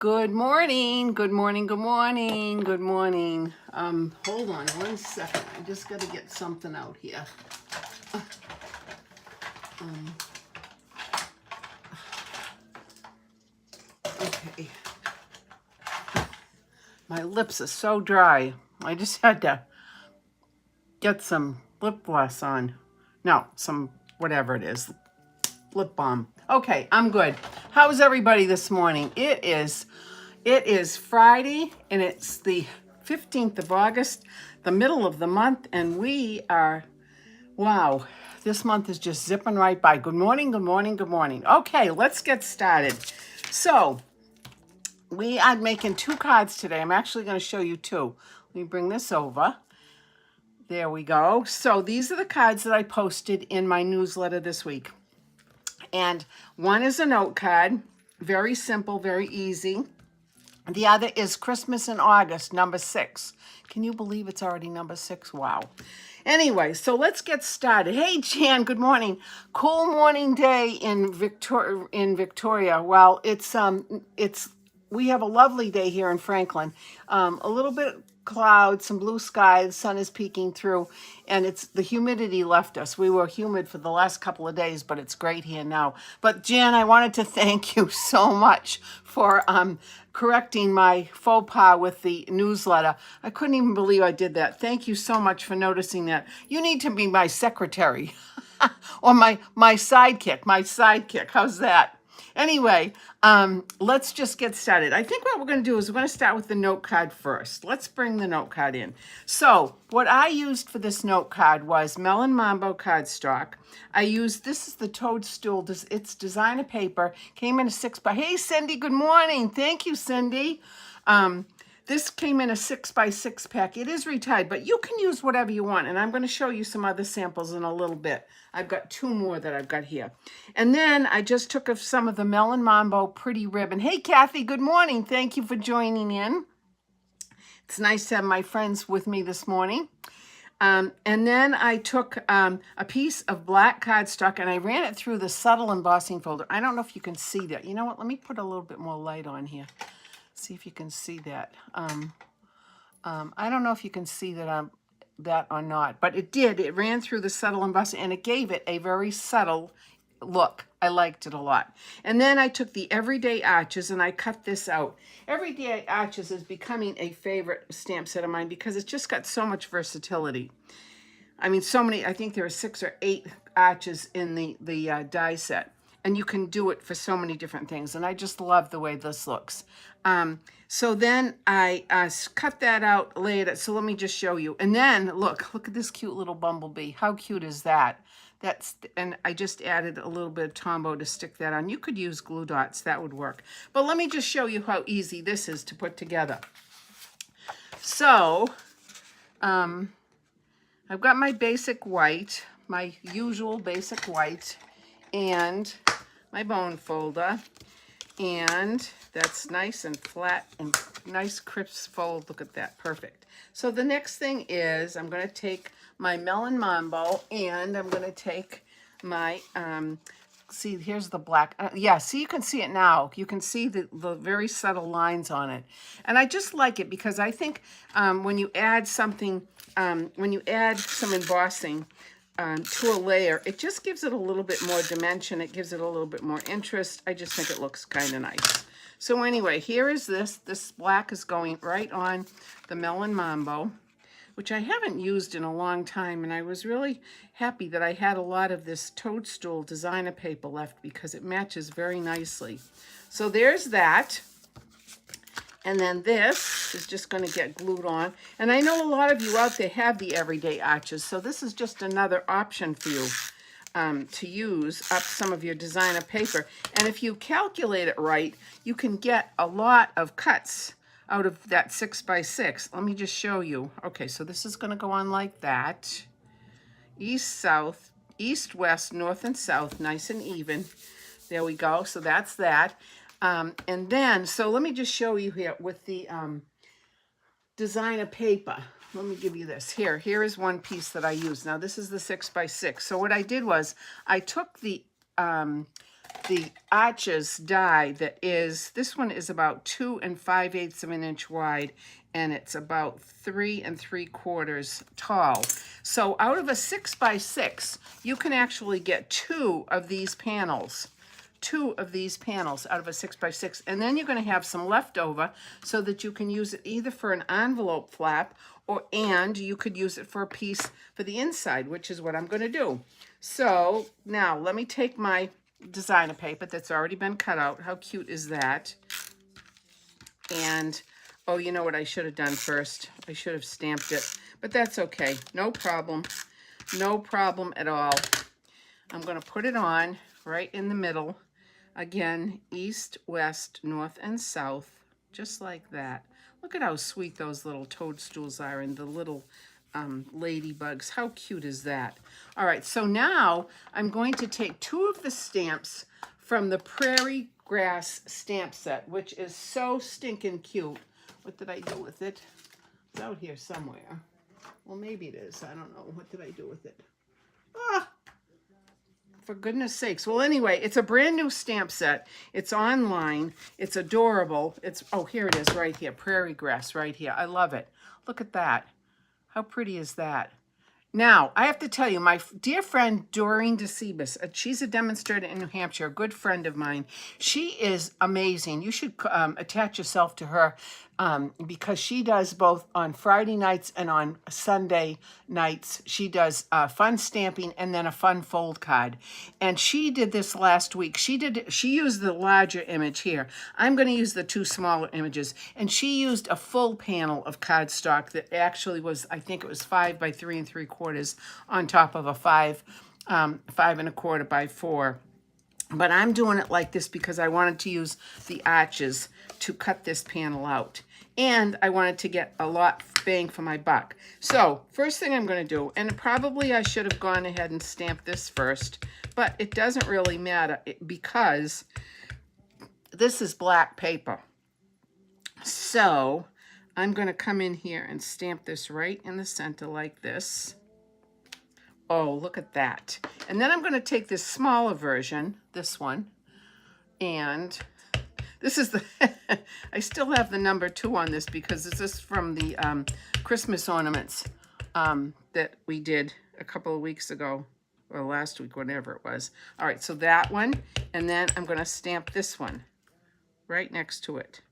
Good morning, good morning, good morning, good morning. Hold on one second. I just got to get something out here. Okay. My lips are so dry. I just had to get some lip gloss on. No, some whatever it is, lip balm. Okay, I'm good. How's everybody this morning? It is Friday and it's the 15th of August, the middle of the month, and we are, wow, this month is just zipping right by. Good morning, good morning, good morning. Okay, let's get started. So we are making two cards today. I'm actually going to show you two. Let me bring this over. There we go. So these are the cards that I posted in my newsletter this week. And one is a note card, very simple, very easy. The other is Christmas in August, number 6. Can you believe it's already number 6? Wow. Anyway, so let's get started. Hey, Jan, good morning. Cool morning day in Victoria. Well, we have a lovely day here in Franklin. A little bit cloud, some blue sky, the sun is peeking through, and it's the humidity left us. We were humid for the last couple of days, but it's great here now. But Jan, I wanted to thank you so much for correcting my faux pas with the newsletter. I couldn't even believe I did that. Thank you so much for noticing that. You need to be my secretary or my sidekick. How's that? Anyway, let's just get started. I think what we're going to do is we're going to start with the note card first. Let's bring the note card in. So what I used for this note card was Melon Mambo cardstock. This is the Toadstool. It's designer paper. Came in a 6x. Hey, Cindy, good morning. Thank you, Cindy. This came in a 6x6 pack. It is retied, but you can use whatever you want. And I'm going to show you some other samples in a little bit. I've got 2 more that I've got here. And then I just took some of the Melon Mambo Pretty Ribbon. Hey, Kathy, good morning. Thank you for joining in. It's nice to have my friends with me this morning. And then I took a piece of black cardstock and I ran it through the subtle embossing folder. I don't know if you can see that. You know what? Let me put a little bit more light on here. See if you can see that. I don't know if you can see that that or not, but it did. It ran through the subtle embossing and it gave it a very subtle look. I liked it a lot. And then I took the Everyday Arches and I cut this out. Everyday Arches is becoming a favorite stamp set of mine because it's just got so much versatility. I mean, so many, I think there are 6 or 8 arches in the die set. And you can do it for so many different things. And I just love the way this looks. So then I cut that out, laid it. So let me just show you. And then look at this cute little bumblebee. How cute is that? And I just added a little bit of Tombow to stick that on. You could use glue dots, that would work. But let me just show you how easy this is to put together. So I've got my basic white, my usual basic white, and my bone folder, and that's nice and flat and nice crisp fold. Look at that, perfect. So the next thing is I'm going to take my Melon Mambo and I'm going to take my see, here's the black. Yeah, see, you can see it now. You can see the very subtle lines on it. And I just like it because I think when you add something, when you add some embossing to a layer, it just gives it a little bit more dimension. It gives it a little bit more interest. I just think it looks kind of nice. So anyway, here is this. This black is going right on the Melon Mambo, which I haven't used in a long time, and I was really happy that I had a lot of this Toadstool designer paper left because it matches very nicely. So there's that. And then this is just going to get glued on. And I know a lot of you out there have the Everyday Arches, so this is just another option for you to use up some of your designer paper. And if you calculate it right, you can get a lot of cuts out of that 6x6. Let me just show you. Okay, so this is going to go on like that. East, south, east, west, north, and south, nice and even. There we go. So that's that. And then, so let me just show you here with the designer paper. Let me give you this. Here is one piece that I used. Now, this is the 6x6. So what I did was I took the the Arches die that is, this one is about 2 5/8 of an inch wide, and it's about 3 3/4 tall. So out of a 6x6, you can actually get 2 of these panels. 2 of these panels out of a 6x6, and then you're going to have some left over so that you can use it either for an envelope flap and you could use it for a piece for the inside, which is what I'm going to do. So now let me take my designer paper that's already been cut out. How cute is that? And oh, you know what I should have done first? I should have stamped it, but that's okay. No problem. No problem at all. I'm going to put it on right in the middle. Again, east, west, north, and south, just like that. Look at how sweet those little toadstools are and the little ladybugs. How cute is that? All right, so now I'm going to take 2 of the stamps from the Prairie Grass stamp set, which is so stinking cute. What did I do with it? It's out here somewhere. Well, maybe it is. I don't know. What did I do with it? Ah! For goodness sakes. Well, anyway, it's a brand new stamp set. It's online. It's adorable. It's, oh, here it is right here. Prairie Grass right here. I love it. Look at that. How pretty is that? Now, I have to tell you, my dear friend Doreen DeCebus, she's a demonstrator in New Hampshire, a good friend of mine. She is amazing. You should attach yourself to her because she does both on Friday nights and on Sunday nights. She does fun stamping and then a fun fold card. And she did this last week. She used the larger image here. I'm going to use the 2 smaller images. And she used a full panel of cardstock that actually was, I think it was 5 by 3 3/4 on top of a 5 1/4 by 4. But I'm doing it like this because I wanted to use the arches to cut this panel out. And I wanted to get a lot bang for my buck. So first thing I'm going to do, and probably I should have gone ahead and stamped this first, but it doesn't really matter because this is black paper. So I'm going to come in here and stamp this right in the center like this. Oh, look at that. And then I'm going to take this smaller version, this one, and this is the, I still have the number 2 on this because this is from the Christmas ornaments that we did a couple of weeks ago, or last week, whatever it was. All right, so that one, and then I'm going to stamp this one right next to it.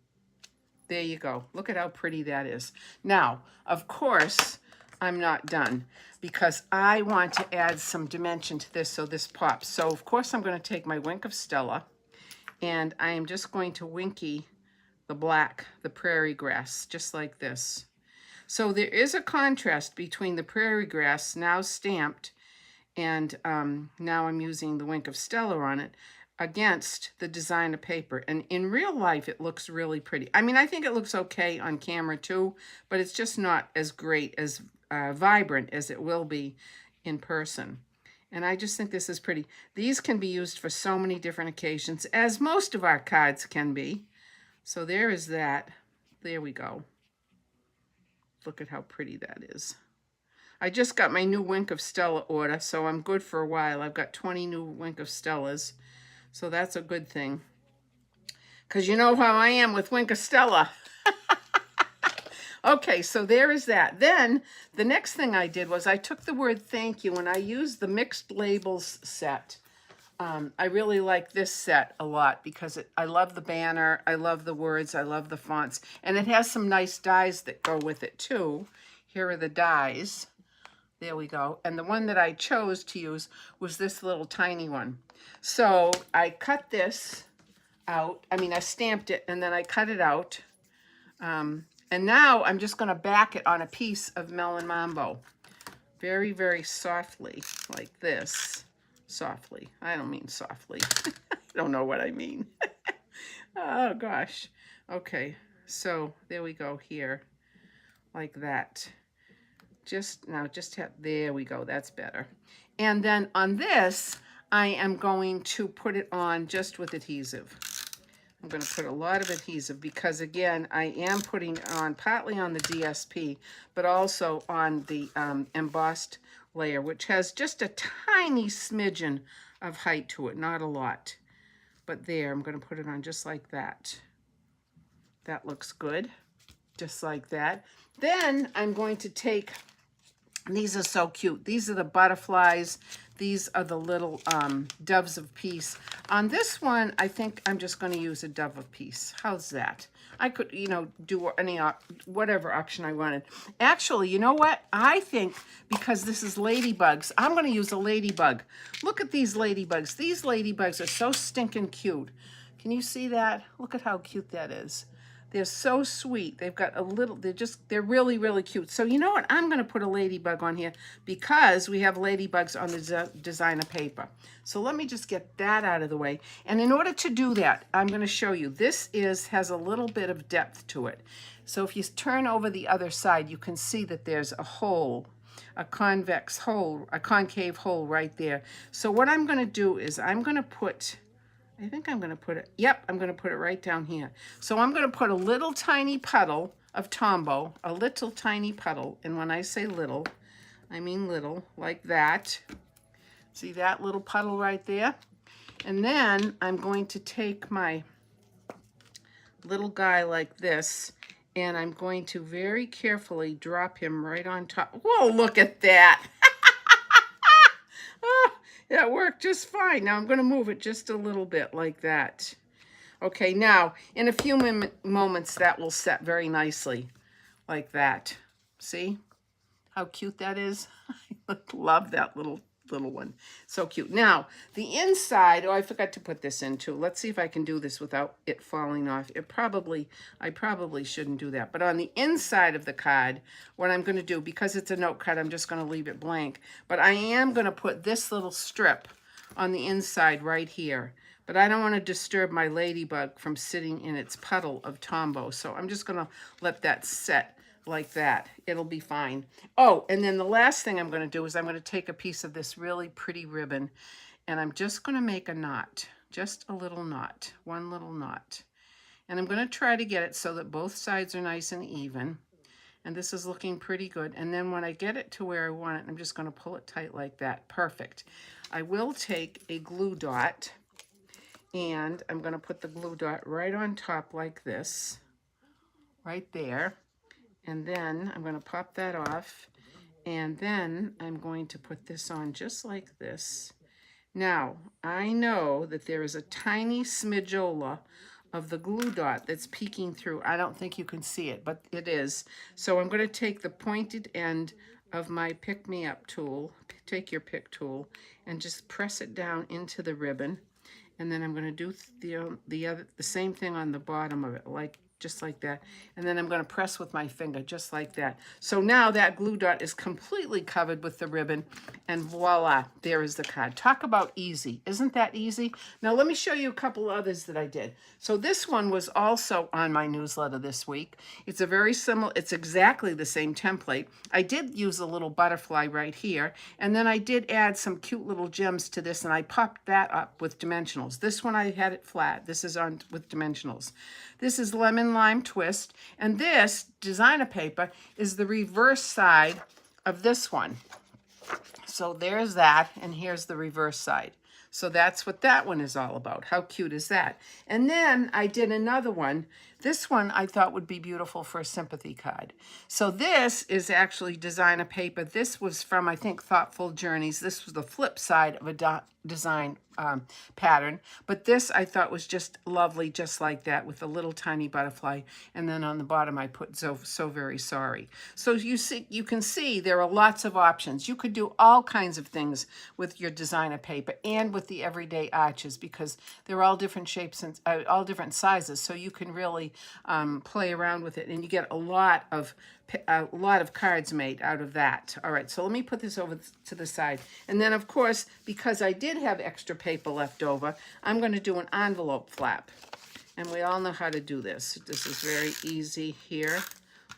There you go. Look at how pretty that is. Now, of course, I'm not done because I want to add some dimension to this so this pops. So, of course, I'm going to take my Wink of Stella, and I am just going to winky the black, the Prairie Grass, just like this. So there is a contrast between the Prairie Grass, now stamped, and now I'm using the Wink of Stella on it, against the designer paper. And in real life, it looks really pretty. I mean, I think it looks okay on camera too, but it's just not as great, as vibrant as it will be in person. And I just think this is pretty. These can be used for so many different occasions, as most of our cards can be. So there is that. There we go. Look at how pretty that is. I just got my new Wink of Stella order, so I'm good for a while. I've got 20 new Wink of Stellas. So that's a good thing. Because you know how I am with Wink of Stella. Okay, so there is that. Then the next thing I did was I took the word thank you and I used the mixed labels set. I really like this set a lot because I love the banner, I love the words, I love the fonts. And it has some nice dies that go with it too. Here are the dies. There we go. And the one that I chose to use was this little tiny one. So I cut this out. I mean, I stamped it and then I cut it out. And now I'm just going to back it on a piece of Melon Mambo. Very, very softly, like this. Softly. I don't mean softly. I don't know what I mean. Oh, gosh. Okay, so there we go here. Like that. There we go. That's better. And then on this, I am going to put it on just with adhesive. I'm going to put a lot of adhesive because, again, I am putting on partly on the DSP, but also on the embossed layer, which has just a tiny smidgen of height to it, not a lot. But there, I'm going to put it on just like that. That looks good, just like that. Then I'm going to take, these are so cute. These are the butterflies. These are the little doves of peace. On this one, I think I'm just going to use a dove of peace. How's that? I could, you know, do any, whatever auction I wanted. Actually, you know what? I think because this is ladybugs, I'm going to use a ladybug. Look at these ladybugs. These ladybugs are so stinking cute. Can you see that? Look at how cute that is. They're so sweet. They've got a little, they're really, really cute. So you know what? I'm going to put a ladybug on here because we have ladybugs on the designer paper. So let me just get that out of the way. And in order to do that, I'm going to show you. This has a little bit of depth to it. So if you turn over the other side, you can see that there's a hole, a convex hole, a concave hole right there. So what I'm going to do is I'm going to put, I think I'm going to put it, yep, I'm going to put it right down here. So I'm going to put a little tiny puddle of Tombow, a little tiny puddle. And when I say little, I mean little, like that. See that little puddle right there? And then I'm going to take my little guy like this, and I'm going to very carefully drop him right on top. Whoa, look at that. That worked just fine. Now I'm going to move it just a little bit like that. Okay, now in a few moments that will set very nicely like that. See how cute that is? I love that little one. So cute. Now the inside, oh, I forgot to put this in too. Let's see if I can do this without it falling off. I probably shouldn't do that. But on the inside of the card, what I'm going to do, because it's a note card, I'm just going to leave it blank. But I am going to put this little strip on the inside right here. But I don't want to disturb my ladybug from sitting in its puddle of Tombow. So I'm just going to let that set like that. It'll be fine. Oh, and then the last thing I'm going to do is I'm going to take a piece of this really pretty ribbon, and I'm just going to make a knot, just a little knot, one little knot. And I'm going to try to get it so that both sides are nice and even. And this is looking pretty good. And then when I get it to where I want it, I'm just going to pull it tight like that. Perfect. I will take a glue dot, and I'm going to put the glue dot right on top like this, right there. And then I'm going to pop that off, and then I'm going to put this on just like this. Now, I know that there is a tiny smidgeola of the glue dot that's peeking through. I don't think you can see it, but it is. So I'm going to take the pointed end of my pick-me-up tool, take your pick tool, and just press it down into the ribbon. And then I'm going to do the same thing on the bottom of it, just like that. And then I'm going to press with my finger just like that. So now that glue dot is completely covered with the ribbon, and voila, there is the card. Talk about easy. Isn't that easy? Now let me show you a couple others that I did. So this one was also on my newsletter this week. It's a very similar, it's exactly the same template. I did use a little butterfly right here, and then I did add some cute little gems to this, and I popped that up with dimensionals. This one I had it flat. This is on with dimensionals. This is Lemon Lime Twist, and this designer paper is the reverse side of this one. So there's that, and here's the reverse side. So that's what that one is all about. How cute is that? And then I did another one. This one I thought would be beautiful for a sympathy card. So this is actually designer paper. This was from, I think, Thoughtful Journeys. This was the flip side of a design pattern. But this I thought was just lovely, just like that, with a little tiny butterfly. And then on the bottom I put so very sorry. So you can see there are lots of options. You could do all kinds of things with your designer paper and with the everyday arches, because they're all different shapes and all different sizes. So you can really play around with it, and you get a lot of cards made out of that. All right, so let me put this over to the side. And then, of course, because I did have extra paper left over, I'm going to do an envelope flap. And we all know how to do this. This is very easy here,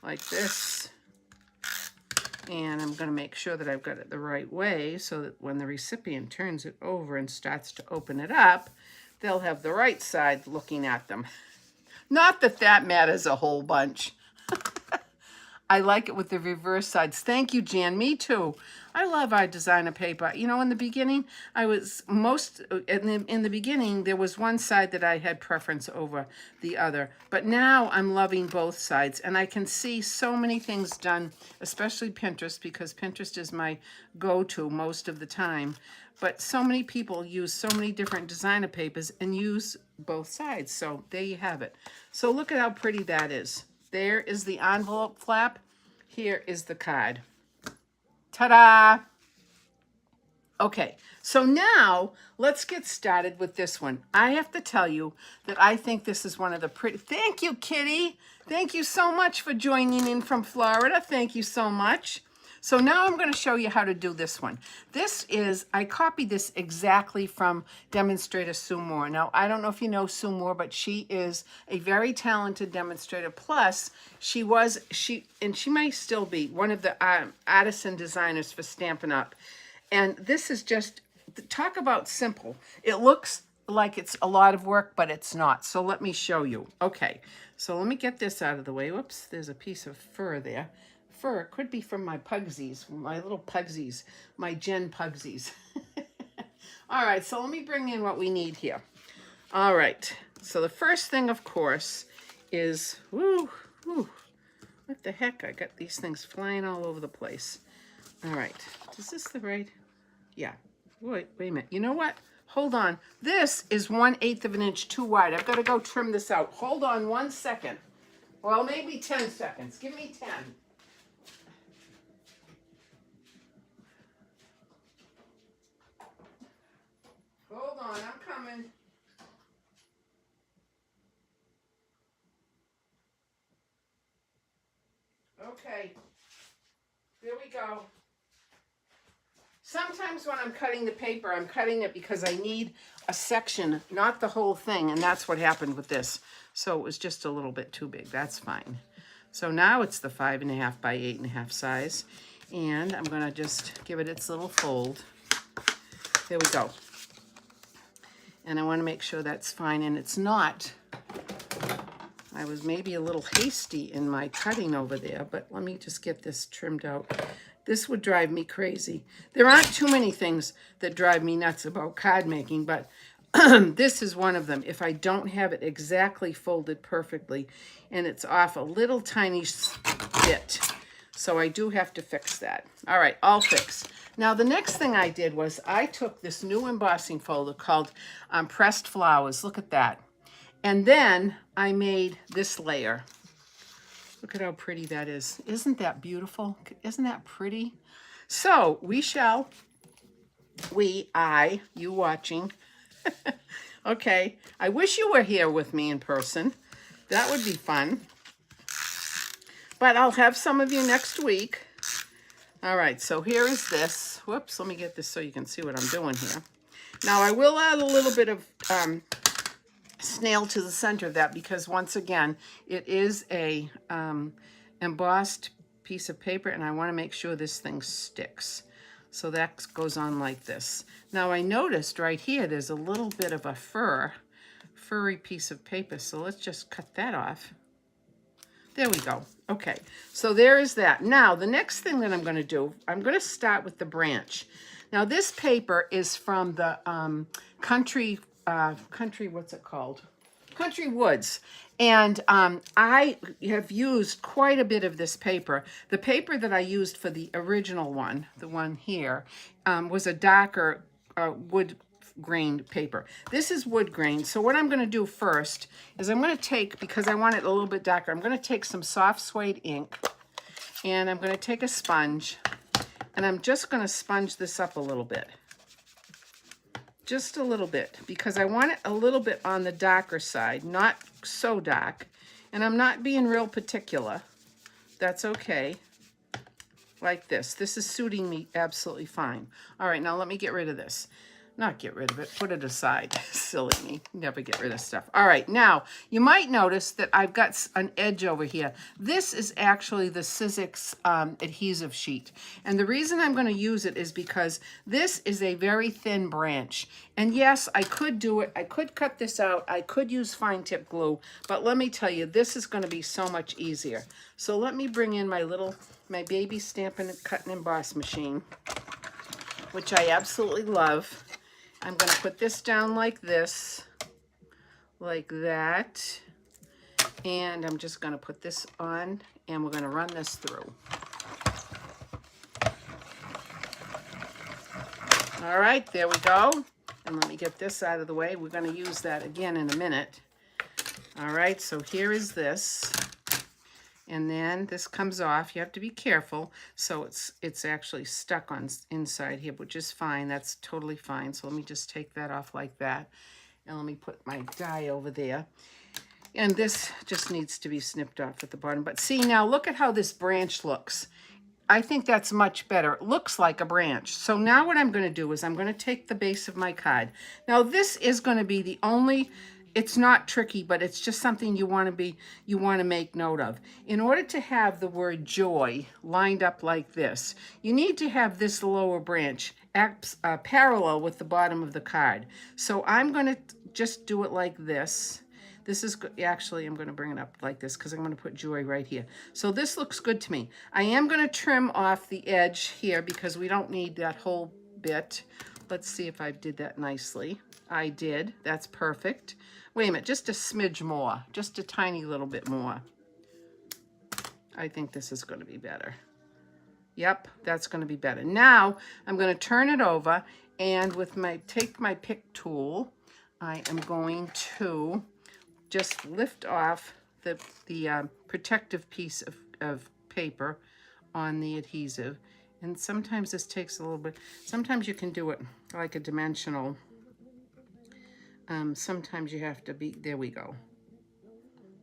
like this. And I'm going to make sure that I've got it the right way so that when the recipient turns it over and starts to open it up, they'll have the right side looking at them. Not that that matters a whole bunch. I like it with the reverse sides. Thank you, Jan. Me too. I love our designer paper. You know, in the beginning, in the beginning, there was one side that I had preference over the other. But now I'm loving both sides. And I can see so many things done, especially Pinterest, because Pinterest is my go-to most of the time. But so many people use so many different designer papers and use both sides. So there you have it. So look at how pretty that is. There is the envelope flap. Here is the card. Ta-da! Okay, so now let's get started with this one. I have to tell you that I think this is one of the pretty... Thank you, Kitty. Thank you so much for joining in from Florida. Thank you so much. So now I'm going to show you how to do this one. I copied this exactly from demonstrator Sue Moore. Now, I don't know if you know Sue Moore, but she is a very talented demonstrator. Plus, she might still be one of the artisan designers for Stampin' Up. And this is just, talk about simple. It looks like it's a lot of work, but it's not. So let me show you. Okay, so let me get this out of the way. Whoops, there's a piece of fur there. Fur could be from my pugsies, my little pugsies, my Jen pugsies. All right, so let me bring in what we need here. All right, so the first thing, of course, is, what the heck? I got these things flying all over the place. All right, is this the right? Yeah, wait a minute. You know what? Hold on. This is 1/8 of an inch too wide. I've got to go trim this out. Hold on 1 second. Well, maybe 10 seconds. Give me 10. Hold on, I'm coming. Okay, there we go. Sometimes when I'm cutting the paper, I'm cutting it because I need a section, not the whole thing, and that's what happened with this. So it was just a little bit too big. That's fine. So now it's the 5.5 by 8.5 size, and I'm going to just give it its little fold. There we go. And I want to make sure that's fine, and it's not. I was maybe a little hasty in my cutting over there, but let me just get this trimmed out. This would drive me crazy. There aren't too many things that drive me nuts about card making, but this is one of them. If I don't have it exactly folded perfectly, and it's off a little tiny bit. So I do have to fix that. All right, all fixed. Now, the next thing I did was I took this new embossing folder called Pressed Flowers. Look at that. And then I made this layer. Look at how pretty that is. Isn't that beautiful? Isn't that pretty? So you watching. Okay, I wish you were here with me in person. That would be fun. But I'll have some of you next week. All right, so here is this. Whoops, let me get this so you can see what I'm doing here. Now, I will add a little bit of snail to the center of that because, once again, it is a embossed piece of paper, and I want to make sure this thing sticks. So that goes on like this. Now, I noticed right here there's a little bit of a furry piece of paper, so let's just cut that off. There we go. Okay, so there is that. Now, the next thing that I'm going to do, I'm going to start with the branch. Now, this paper is from the Country, what's it called? Country Woods. And I have used quite a bit of this paper. The paper that I used for the original one, the one here, was a darker wood grained paper. This is wood grain. So what I'm going to do first is I'm going to take, because I want it a little bit darker, I'm going to take some soft suede ink, and I'm going to take a sponge, and I'm just going to sponge this up a little bit. Just a little bit, because I want it a little bit on the darker side, not so dark, and I'm not being real particular. That's okay. Like this. This is suiting me absolutely fine. All right, now let me get rid of this. Not get rid of it, put it aside. Silly me, never get rid of stuff. All right, now you might notice that I've got an edge over here. This is actually the Sizzix adhesive sheet. And the reason I'm gonna use it is because this is a very thin branch. And yes, I could do it, I could cut this out, I could use fine tip glue, but let me tell you, this is gonna be so much easier. So let me bring in my baby Stampin' and Cut and Emboss machine, which I absolutely love. I'm going to put this down like this, like that, and I'm just going to put this on, and we're going to run this through. All right, there we go. And let me get this out of the way. We're going to use that again in a minute. All right, so here is this. And then this comes off. You have to be careful. So it's actually stuck on inside here, which is fine. That's totally fine. So let me just take that off like that. And let me put my die over there. And this just needs to be snipped off at the bottom. But see, now look at how this branch looks. I think that's much better. It looks like a branch. So now what I'm going to do is I'm going to take the base of my card. Now this is going to be the only... It's not tricky, but it's just something you want to make note of. In order to have the word joy lined up like this, you need to have this lower branch parallel with the bottom of the card. So I'm going to just do it like this. This is actually, I'm going to bring it up like this because I'm going to put joy right here. So this looks good to me. I am going to trim off the edge here because we don't need that whole bit. Let's see if I did that nicely. I did. That's perfect. Wait a minute, just a smidge more, just a tiny little bit more. I think this is going to be better. Yep, that's going to be better. Now I'm going to turn it over, and with take my pick tool, I am going to just lift off the protective piece of paper on the adhesive. And sometimes this takes a little bit. Sometimes you can do it like a dimensional. Sometimes you have to be, there we go.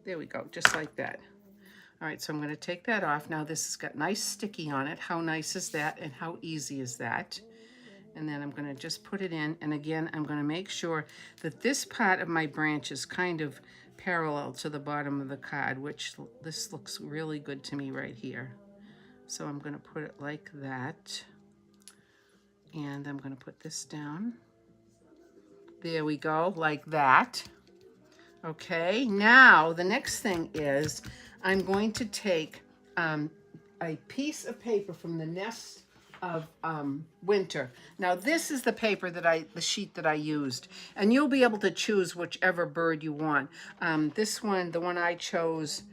There we go, just like that. All right, so I'm going to take that off. Now this has got nice sticky on it. How nice is that, and how easy is that? And then I'm going to just put it in, and again, I'm going to make sure that this part of my branch is kind of parallel to the bottom of the card, which this looks really good to me right here. So I'm going to put it like that, and I'm going to put this down. There we go, like that. Okay, now the next thing is I'm going to take a piece of paper from the Nest of Winter. Now this is the paper that the sheet that I used, and you'll be able to choose whichever bird you want. This one, the one I chose,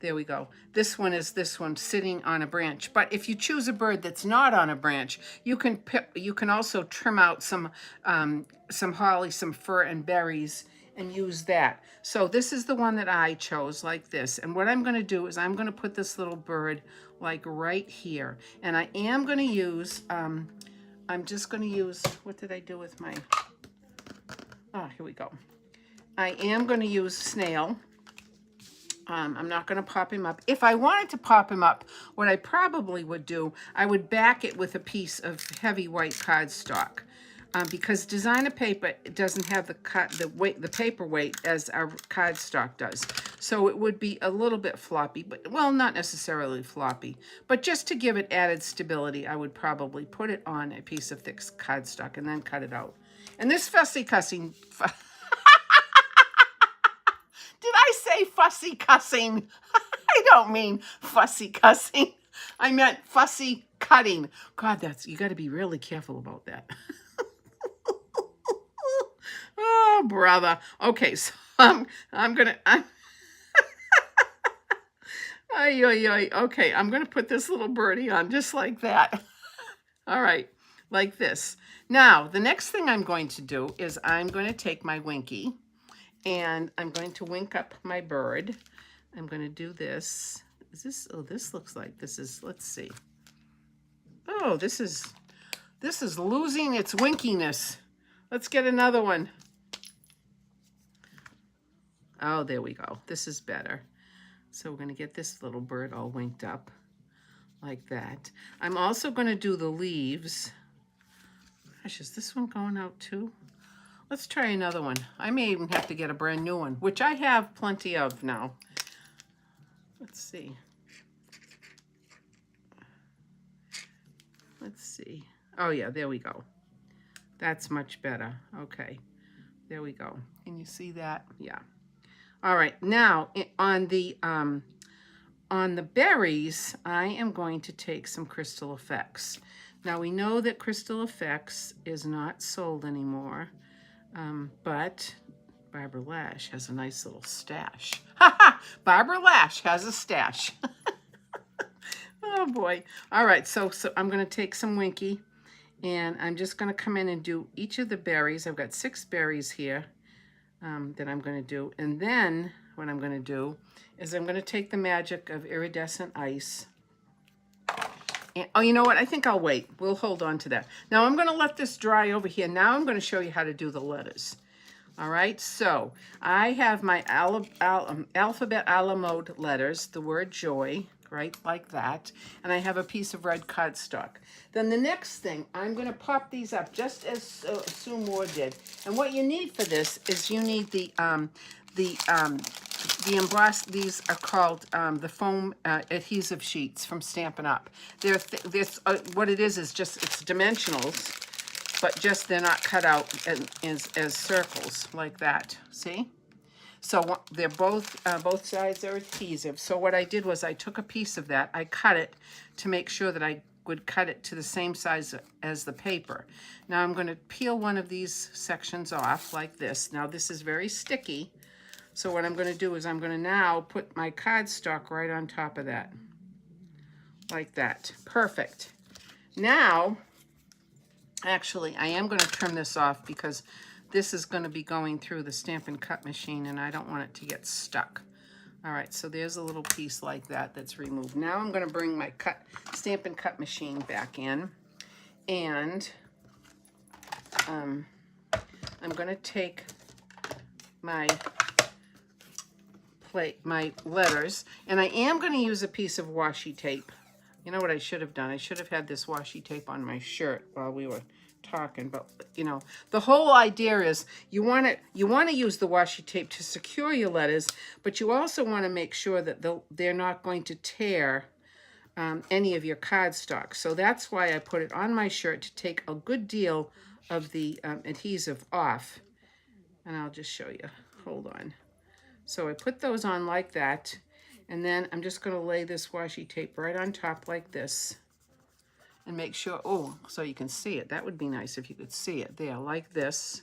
there we go. This one is this one sitting on a branch. But if you choose a bird that's not on a branch, you can also trim out some holly, some fir, and berries, and use that. So this is the one that I chose, like this. And what I'm going to do is I'm going to put this little bird like right here. And I am going to use, I'm just going to use, what did I do with my, here we go. I am going to use snail. I'm not going to pop him up. If I wanted to pop him up, what I probably would do, I would back it with a piece of heavy white cardstock. Because designer paper doesn't have the paper weight as our cardstock does. So it would be a little bit floppy, but well, not necessarily floppy. But just to give it added stability, I would probably put it on a piece of thick cardstock and then cut it out. And this fussy cussing... Did I say fussy cussing? I don't mean fussy cussing. I meant fussy cutting. God, you got to be really careful about that. Oh, brother. Okay, so I'm gonna. Okay, I'm gonna put this little birdie on just like that. All right, like this. Now, the next thing I'm going to do is I'm going to take my Winky. And I'm going to wink up my bird. I'm going to do this. Is this, oh, this looks like this is, let's see. Oh, this is losing its winkiness. Let's get another one. Oh, there we go. This is better. So we're going to get this little bird all winked up like that. I'm also going to do the leaves. Gosh, is this one going out too? Let's try another one. I may even have to get a brand new one, which I have plenty of now. Let's see. Let's see. Oh yeah, there we go. That's much better. Okay, there we go. Can you see that? Yeah. All right, now on the berries, I am going to take some Crystal Effects. Now we know that Crystal Effects is not sold anymore, but Barbara Lash has a nice little stash. Ha ha! Barbara Lash has a stash. Oh boy. All right, so I'm going to take some Winky, and I'm just going to come in and do each of the berries. I've got 6 berries here that I'm going to do. And then what I'm going to do is I'm going to take the magic of Iridescent Ice. And, oh, you know what? I think I'll wait. We'll hold on to that. Now I'm going to let this dry over here. Now I'm going to show you how to do the letters. All right, so I have my alphabet a la mode letters, the word joy, right, like that. And I have a piece of red cardstock. Then the next thing, I'm going to pop these up just as Sue Moore did. And what you need for this is you need the emboss. These are called the foam adhesive sheets from Stampin' Up. They're what it is just, it's dimensionals, but just they're not cut out as circles like that. See? So they're both sides are adhesive. So what I did was I took a piece of that, I cut it to make sure that I would cut it to the same size as the paper. Now I'm going to peel one of these sections off like this. Now this is very sticky. So what I'm going to do is I'm going to now put my cardstock right on top of that. Like that. Perfect. Now, actually, I am going to trim this off because this is going to be going through the Stampin' Cut machine and I don't want it to get stuck. All right, so there's a little piece like that that's removed. Now I'm going to bring my Stampin' Cut machine back in, and I'm going to take my letters, and I am going to use a piece of washi tape. You know what I should have done? I should have had this washi tape on my shirt while we were talking, but you know, the whole idea is you want to use the washi tape to secure your letters, but you also want to make sure that they're not going to tear any of your cardstock. So that's why I put it on my shirt to take a good deal of the adhesive off. And I'll just show you. Hold on. So I put those on like that, and then I'm just going to lay this washi tape right on top like this. And make sure, oh, so you can see it. That would be nice if you could see it there, like this.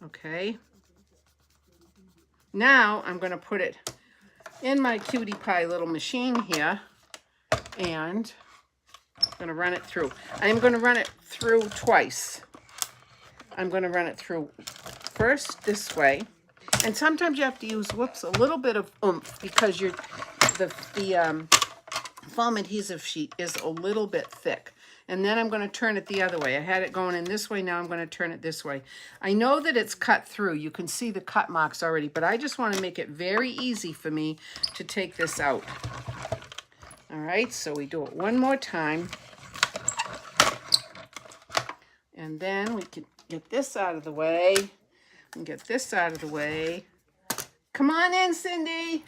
Okay. Now I'm going to put it in my cutie pie little machine here, and I'm going to run it through. I'm going to run it through twice. I'm going to run it through first this way, and sometimes you have to use, whoops, a little bit of oomph because the foam adhesive sheet is a little bit thick. And then I'm going to turn it the other way. I had it going in this way. Now I'm going to turn it this way. I know that it's cut through. You can see the cut marks already, but I just want to make it very easy for me to take this out. All right, so we do it one more time. And then we can get this out of the way and get this out of the way. Come on in, Cindy.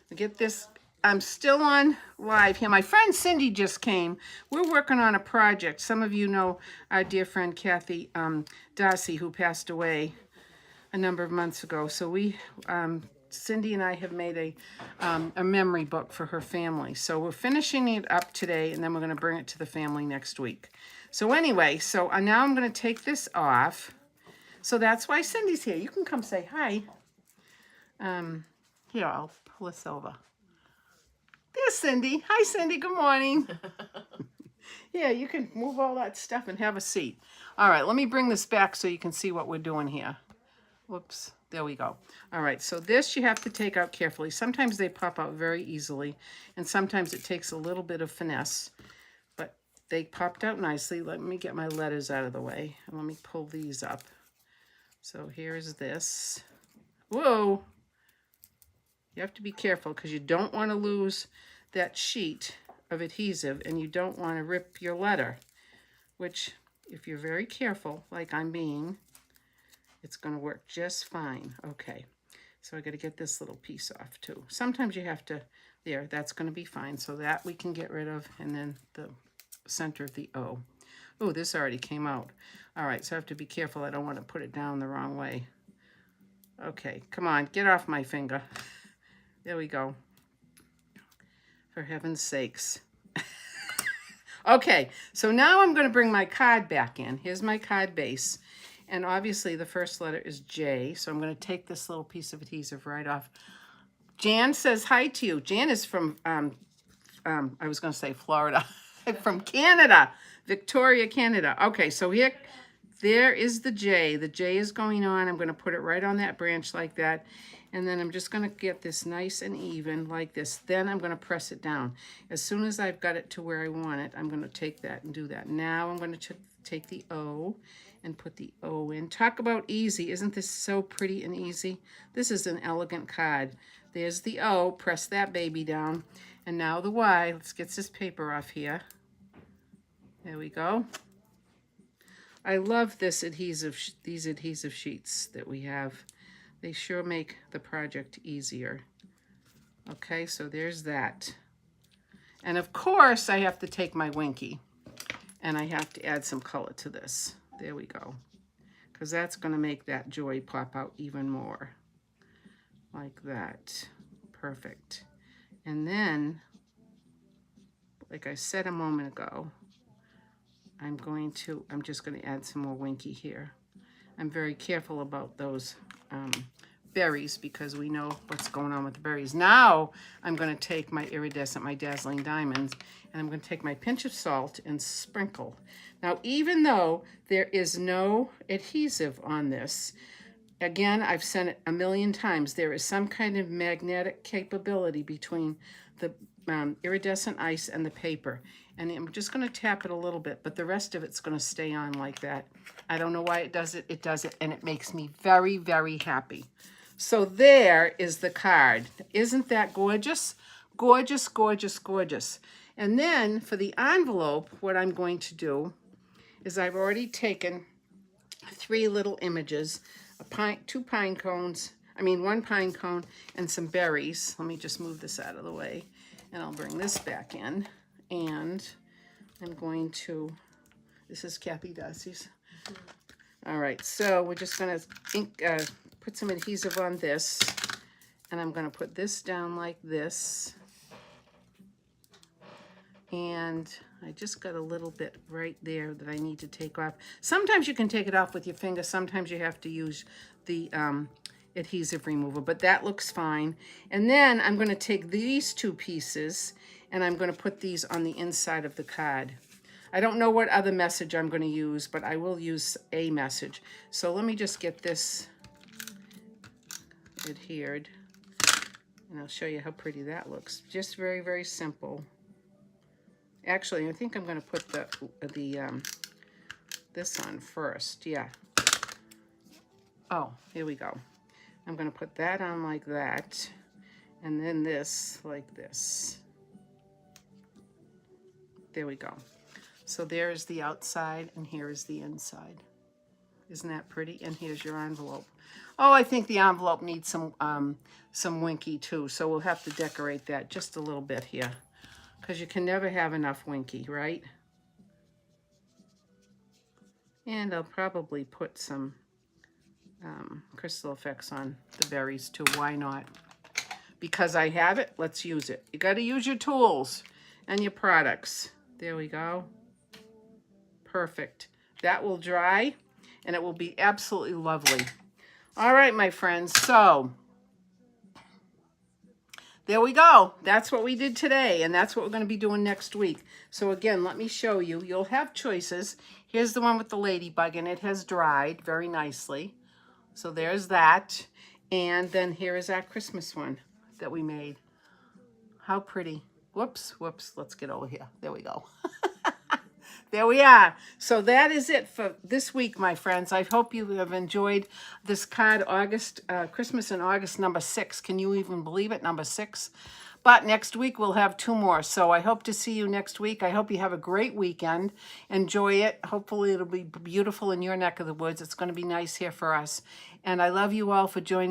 We get this. I'm still on live here. My friend Cindy just came. We're working on a project. Some of you know our dear friend Kathy Darcy, who passed away a number of months ago. So we, Cindy and I have made a memory book for her family. So we're finishing it up today, and then we're going to bring it to the family next week. So anyway, so now I'm going to take this off. So that's why Cindy's here. You can come say hi. Here, I'll pull this over. There's Cindy. Hi, Cindy. Good morning. Yeah, you can move all that stuff and have a seat. All right, let me bring this back so you can see what we're doing here. Whoops. There we go. All right, so this you have to take out carefully. Sometimes they pop out very easily, and sometimes it takes a little bit of finesse. But they popped out nicely. Let me get my letters out of the way, and let me pull these up. So here's this. Whoa. You have to be careful because you don't want to lose that sheet of adhesive, and you don't want to rip your letter, which if you're very careful, like I'm being, it's going to work just fine. Okay, so I got to get this little piece off too. Sometimes you have to, there, that's going to be fine. So that we can get rid of, and then the center of the O. Oh, this already came out. All right, so I have to be careful. I don't want to put it down the wrong way. Okay, come on, get off my finger. There we go. For heaven's sakes. Okay, so now I'm going to bring my card back in. Here's my card base. And obviously the first letter is J, so I'm going to take this little piece of adhesive right off. Jan says hi to you. Jan is from, I was going to say Florida, from Canada, Victoria, Canada. Okay, so here, there is the J. The J is going on. I'm going to put it right on that branch like that. And then I'm just going to get this nice and even like this. Then I'm going to press it down. As soon as I've got it to where I want it, I'm going to take that and do that. Now I'm going to take the O and put the O in. Talk about easy. Isn't this so pretty and easy? This is an elegant card. There's the O. Press that baby down. And now the Y. Let's get this paper off here. There we go. I love this these adhesive sheets that we have. They sure make the project easier. Okay, so there's that. And of course, I have to take my Winky and I have to add some color to this. There we go. Because that's going to make that joy pop out even more. Like that. Perfect. And then, like I said a moment ago, I'm just going to add some more Winky here. I'm very careful about those berries because we know what's going on with the berries. Now I'm going to take my iridescent, my dazzling diamonds, and I'm going to take my pinch of salt and sprinkle. Now, even though there is no adhesive on this, again, I've said it a million times, there is some kind of magnetic capability between the iridescent ice and the paper. And I'm just going to tap it a little bit, but the rest of it's going to stay on like that. I don't know why it does it. It does it, and it makes me very, very happy. So there is the card. Isn't that gorgeous? Gorgeous, gorgeous, gorgeous. And then for the envelope, what I'm going to do is I've already taken 3 little images, one pine cone and some berries. Let me just move this out of the way, and I'll bring this back in. And I'm going to, this is Kathy Darcy's. All right, so we're just going to put some adhesive on this, and I'm going to put this down like this. And I just got a little bit right there that I need to take off. Sometimes you can take it off with your finger. Sometimes you have to use the adhesive remover, but that looks fine. And then I'm going to take these 2 pieces and I'm going to put these on the inside of the card. I don't know what other message I'm going to use, but I will use a message. So let me just get this adhered, and I'll show you how pretty that looks. Just very, very simple. Actually, I think I'm going to put this on first. Yeah. Oh, here we go. I'm going to put that on like that, and then this like this. There we go. So there's the outside, and here is the inside. Isn't that pretty? And here's your envelope. Oh, I think the envelope needs some Winky too, so we'll have to decorate that just a little bit here, because you can never have enough Winky, right? And I'll probably put some crystal effects on the berries too. Why not? Because I have it, let's use it. You got to use your tools and your products. There we go. Perfect. That will dry, and it will be absolutely lovely. All right, my friends, so there we go. That's what we did today, and that's what we're going to be doing next week. So again, let me show you. You'll have choices. Here's the one with the ladybug, and it has dried very nicely. So there's that. And then here is our Christmas one that we made. How pretty. Whoops, whoops. Let's get over here. There we go. There we are. So that is it for this week, my friends. I hope you have enjoyed this card, Christmas in August, number 6. Can you even believe it? Number 6. But next week we'll have 2 more. So I hope to see you next week. I hope you have a great weekend. Enjoy it. Hopefully it'll be beautiful in your neck of the woods. It's going to be nice here for us. And I love you all for joining